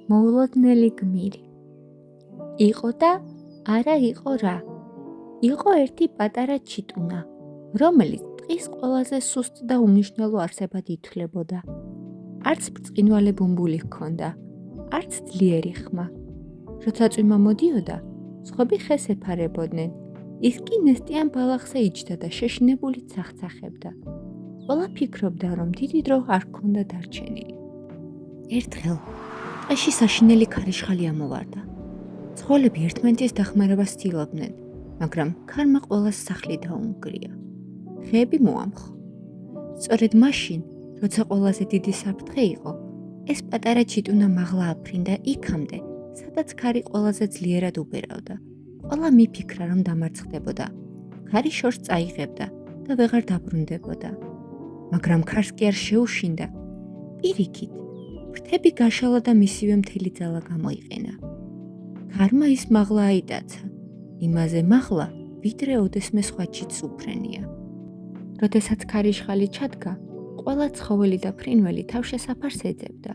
მოულოდნელი გმირი. იყო და არა იყო რა. იყო ერთი პატარა ჩიტუნა, რომელიც ტყის ყველაზე სუსტ და უმნიშვნელო არსებად ითვლებოდა. არც ბრწყინვალე ბუმბული ჰქონდა, არც ძლიერი ხმა. როცა წვიმა მოდიოდა, სხვები ხეს ეფარებოდნენ, ის კი ნესტიან ბალახზე იჯდა და შეშინებული ცახცახებდა. ყველა ფიქრობდა, რომ დიდი დრო არ ჰქონდა დარჩენილი. ერთხელ ტყეში საშინელი ქარიშხალი ამოვარდა. ცხოველები ერთმანეთის დახმარებას ცდილობდნენ, მაგრამ ქარმა ყველას სახლი დაუნგრია. ხეები მოამხო. სწორედ მაშინ, როცა ყველაზე დიდი საფრთხე იყო, ეს პატარა ჩიტუნა მაღლა აფრინდა იქამდე, სადაც ქარი ყველაზე ძლიერად უბერავდა. ყველა მიფიქრა, რომ დამარცხდებოდა. ქარი შორს წაიღებდა და ვეღარ დაბრუნდებოდა. მაგრამ ქარს კი არ შეუშინდა. პირიქით, ფრთები გაშალა და მისივე მთელი ძალა გამოიყენა. ქარმა ის მაღლა აიტაცა, იმაზე მაღლა, ვიდრე ოდესმე სხვა ჩიტს უფრენია. როდესაც ქარიშხალი ჩადგა, ყველა ცხოველი და ფრინველი თავშესაფარს ეძებდა.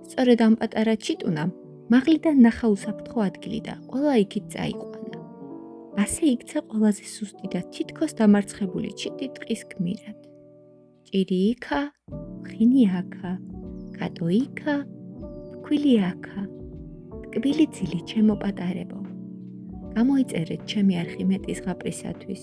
სწორედ ამ პატარა ჩიტუნამ მაღლიდან ნახა უსაფრთხო ადგილი და ყველა იქით წაიყვანა. ასე იქცა ყველაზე სუსტი და თითქოს დამარცხებული ჩიტი ტყის გმირად. ჭირი იქა, ფხინი აქა, კატო იქა, ფქვილი აქა. ტკბილი ძილი ჩემო პატარებო. გამოიწერეთ ჩემი არხი მეტის ღაპრისათვის.